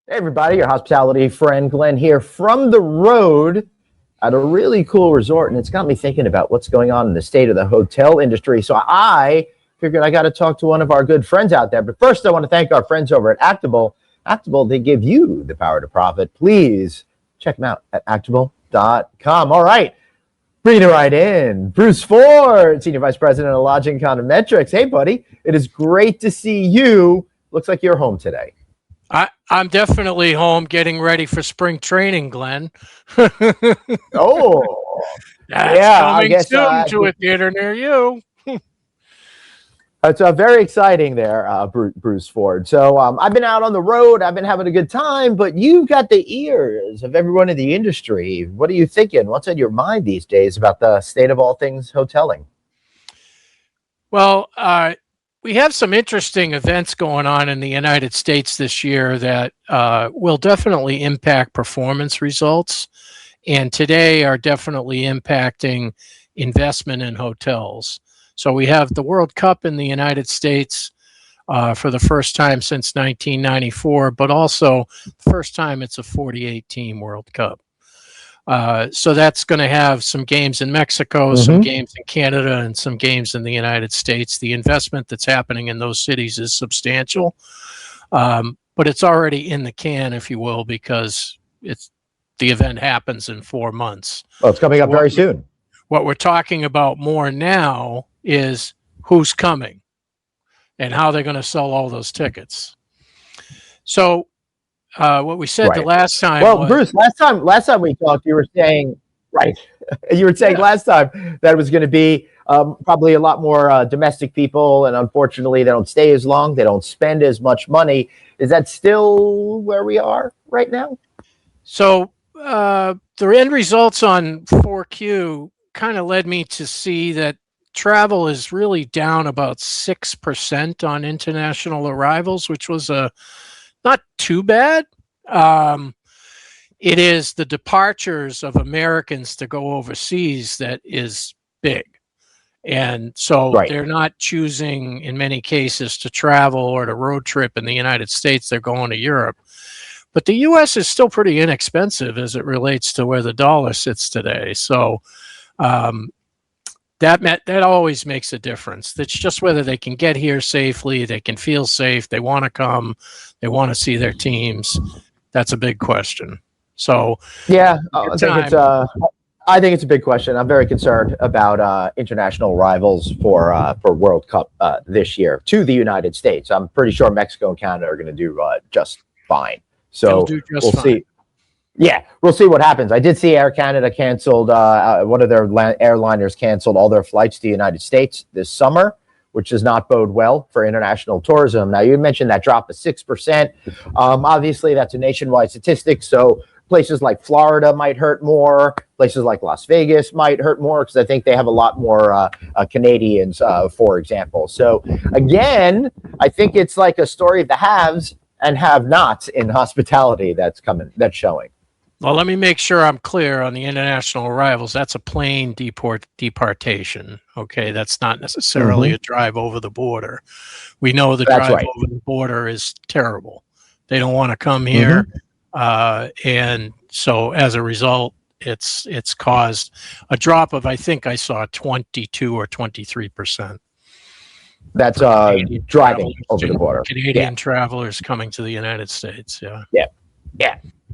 Hey everybody, your hospitality friend Glenn here from the road at a really cool resort, and it's got me thinking about what's going on in the state of the hotel industry. So I figured I got to talk to one of our good friends out there. But first, I want to thank our friends over at Actabl. Actabl, they give you the power to profit. Please check them out at actabl.com. All right, bringing it right in, Bruce Ford, Senior Vice President of Lodging Econometrics. Hey, buddy, it is great to see you. Looks like you're home today. I'm definitely home getting ready for spring training, Glenn. Oh, That's yeah, I coming guess soon to a theater near you. it's very exciting there, Bruce Ford. So I've been out on the road. I've been having a good time, but you've got the ears of everyone in the industry. What are you thinking? What's on your mind these days about the state of all things hoteling? Well, we have some interesting events going on in the United States this year that will definitely impact performance results, and today are definitely impacting investment in hotels. So we have the World Cup in the United States for the first time since 1994, but also the first time it's a 48-team World Cup. So that's going to have some games in Mexico, some games in Canada, and some games in the United States. The investment that's happening in those cities is substantial, but it's already in the can, if you will, because the event happens in 4 months. Well, it's coming up very soon. What we're talking about more now is who's coming and how they're going to sell all those tickets. So what we said the last time. Well, Bruce, last time we talked, you were saying you were saying last time that it was going to be probably a lot more domestic people, and unfortunately, they don't stay as long. They don't spend as much money. Is that still where we are right now? So the end results on 4Q kind of led me to see that travel is really down about 6% on international arrivals, which was not too bad. It is the departures of Americans to go overseas that is big. And so they're not choosing, in many cases, to travel or to road trip in the United States. They're going to Europe. But the U.S. is still pretty inexpensive as it relates to where the dollar sits today. So that always makes a difference. It's just whether they can get here safely, they can feel safe, they want to come, they want to see their teams. That's a big question. So yeah, I think it's a big question. I'm very concerned about international arrivals for World Cup this year to the United States. I'm pretty sure Mexico and Canada are going to do just fine. So we'll see. Yeah, we'll see what happens. I did see Air Canada canceled, one of their airliners canceled all their flights to the United States this summer, which does not bode well for international tourism. Now, you mentioned that drop of 6%. Obviously, that's a nationwide statistic, so places like Florida might hurt more. Places like Las Vegas might hurt more because I think they have a lot more Canadians, for example. So, again, I think it's like a story of the haves and have-nots in hospitality that's showing. Well, let me make sure I'm clear on the international arrivals. That's a plane deportation. Okay, that's not necessarily a drive over the border. We know the drive over the border is terrible. They don't want to come here, and so as a result, it's caused a drop of, I think I saw 22 or 23%. That's driving over the border. Canadian travelers coming to the United States.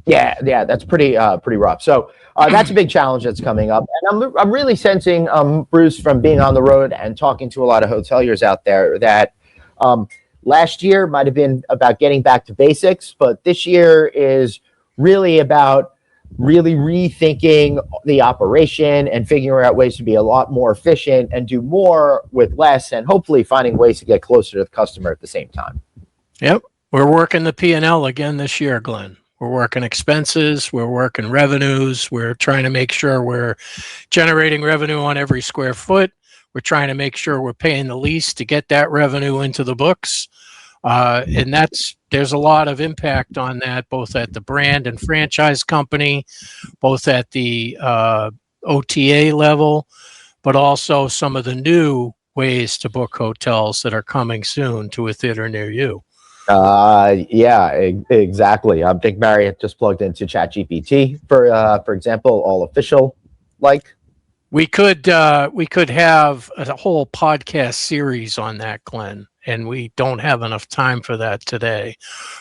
Yeah, that's pretty rough. So that's a big challenge that's coming up, and I'm really sensing, Bruce, from being on the road and talking to a lot of hoteliers out there, that last year might have been about getting back to basics, but this year is really about really rethinking the operation and figuring out ways to be a lot more efficient and do more with less, and hopefully finding ways to get closer to the customer at the same time. Yep, we're working the P&L again this year, Glenn. We're working expenses, we're working revenues, we're trying to make sure we're generating revenue on every square foot. We're trying to make sure we're paying the lease to get that revenue into the books. And there's a lot of impact on that, both at the brand and franchise company, both at the OTA level, but also some of the new ways to book hotels that are coming soon to a theater near you. Yeah, exactly. I think Marriott just plugged into ChatGPT for example, all official, like. We could have a whole podcast series on that, Glenn, and we don't have enough time for that today.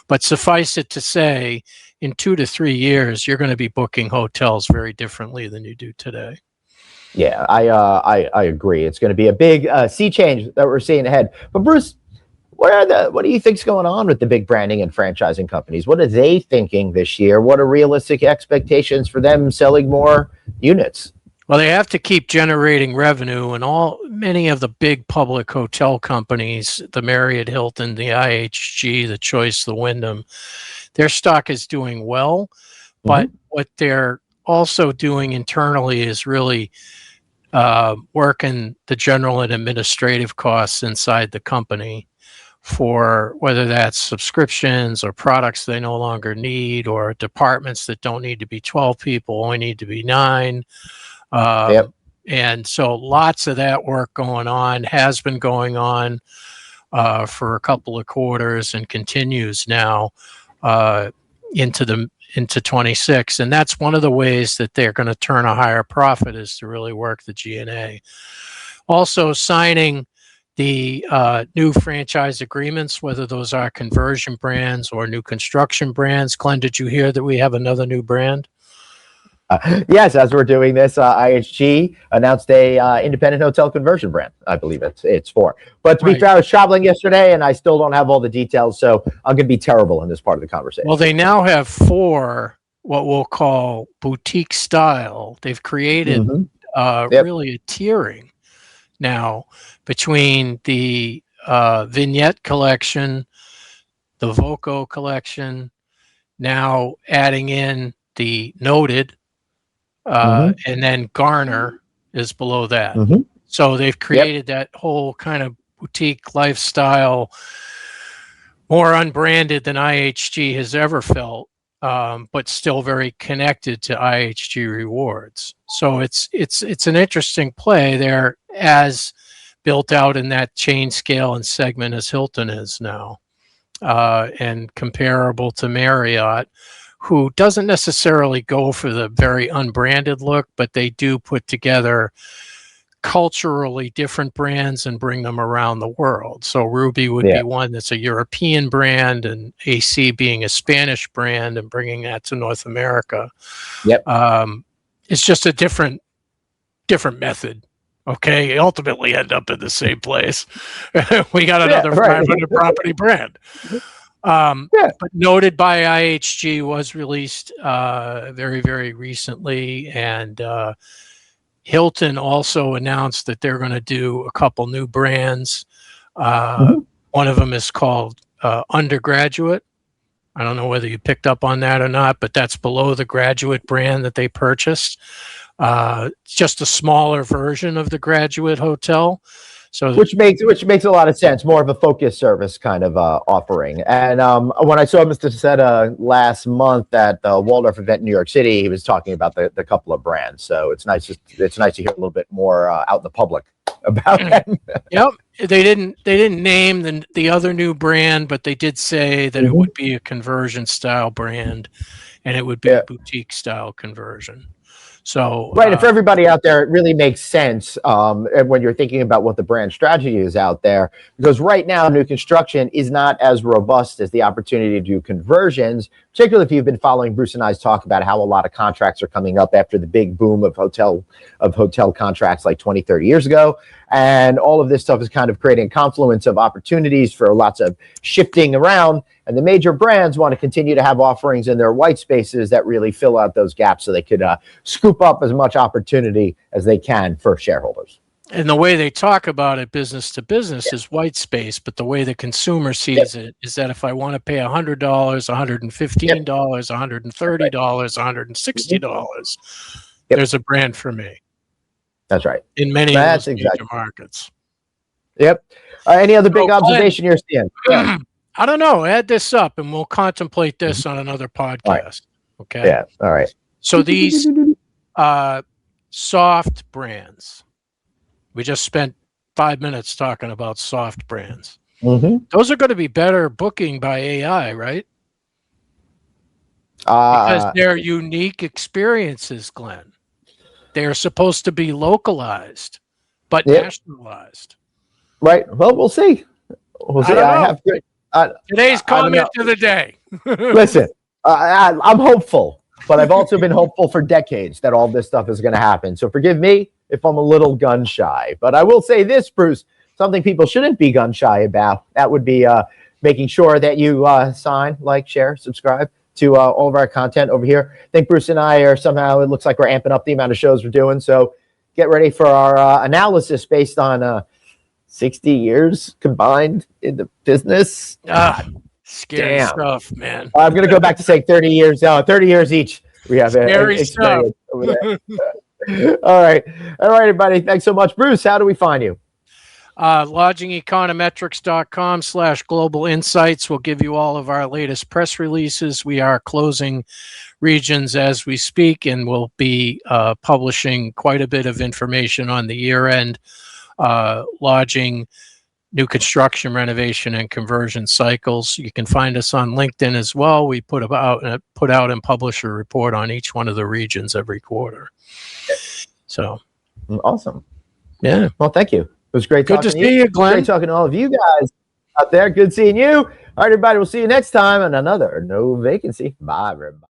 But suffice it to say, in 2 to 3 years, you're going to be booking hotels very differently than you do today. Yeah, I agree. It's going to be a big sea change that we're seeing ahead. But Bruce, what do you think's going on with the big branding and franchising companies? What are they thinking this year? What are realistic expectations for them selling more units? Well, they have to keep generating revenue, and many of the big public hotel companies, the Marriott, Hilton, the IHG, the Choice, the Wyndham, their stock is doing well. But what they're also doing internally is really working the general and administrative costs inside the company, for whether that's subscriptions or products they no longer need, or departments that don't need to be 12 people, only need to be 9. Yep. And so lots of that work going on, has been going on for a couple of quarters, and continues now into 26. And that's one of the ways that they're going to turn a higher profit, is to really work the G&A. Also signing the new franchise agreements, whether those are conversion brands or new construction brands. Glenn, did you hear that we have another new brand? Yes, as we're doing this, IHG announced a independent hotel conversion brand. I believe it's for. But to be fair, I was traveling yesterday, and I still don't have all the details, so I'm going to be terrible in this part of the conversation. Well, they now have 4 what we'll call boutique style. They've created really a tiering now between the Vignette collection, the Voco collection, now adding in the Noted, and then Garner is below that. So they've created that whole kind of boutique lifestyle, more unbranded than IHG has ever felt, but still very connected to IHG rewards. So it's an interesting play. They're as built out in that chain scale and segment as Hilton is now, and comparable to Marriott, who doesn't necessarily go for the very unbranded look, but they do put together culturally different brands and bring them around the world. So Ruby would be one that's a European brand, and AC being a Spanish brand and bringing that to North America. It's just a different method. Okay, ultimately end up in the same place. We got another 500 property brand. But Noted by IHG was released very, very recently, and Hilton also announced that they're going to do a couple new brands. One of them is called Undergraduate. I don't know whether you picked up on that or not, but that's below the Graduate brand that they purchased. It's just a smaller version of the Graduate Hotel. So which makes a lot of sense, more of a focus service kind of offering. And when I saw Mr. Seta last month at the Waldorf event in New York City, he was talking about the couple of brands. So it's nice to hear a little bit more out in the public about them. They didn't name the other new brand, but they did say that it would be a conversion style brand, and it would be a boutique style conversion. So and for everybody out there, it really makes sense when you're thinking about what the brand strategy is out there, because right now new construction is not as robust as the opportunity to do conversions, particularly if you've been following Bruce and I's talk about how a lot of contracts are coming up after the big boom of hotel contracts like 20, 30 years ago. And all of this stuff is kind of creating a confluence of opportunities for lots of shifting around. And the major brands want to continue to have offerings in their white spaces that really fill out those gaps, so they could scoop up as much opportunity as they can for shareholders. And the way they talk about it, business to business, is white space. But the way the consumer sees it is that if I want to pay $100, $115, $130, $160, there's a brand for me. That's right. In many of those major markets. Any other big observation you're seeing? I don't know. Add this up, and we'll contemplate this on another podcast. Okay. Yeah. All right. So these soft brands. We just spent 5 minutes talking about soft brands. Those are going to be better booking by AI, right? Because they're unique experiences, Glenn. They're supposed to be localized, but nationalized. Right. Well, we'll see. We'll see. I have today's comment of the day. Listen, I'm hopeful, but I've also been hopeful for decades that all this stuff is going to happen. So forgive me if I'm a little gun shy, but I will say this, Bruce, something people shouldn't be gun shy about. That would be making sure that you sign, like, share, subscribe to all of our content over here. I think Bruce and I are somehow, it looks like we're amping up the amount of shows we're doing. So get ready for our analysis based on 60 years combined in the business. Scary stuff, man. I'm going to go back to saying 30 years. 30 years each. We have scary stuff over there. All right, everybody. Thanks so much, Bruce. How do we find you? Lodgingeconometrics.com/global insights will give you all of our latest press releases. We are closing regions as we speak, and we'll be publishing quite a bit of information on the year-end lodging, new construction, renovation, and conversion cycles. You can find us on LinkedIn as well. We put out and publish a report on each one of the regions every quarter. So awesome. Yeah. Well, thank you. It was great talking to you, Glenn. Great talking to all of you guys out there. Good seeing you. All right, everybody. We'll see you next time on another No Vacancy. Bye, everybody.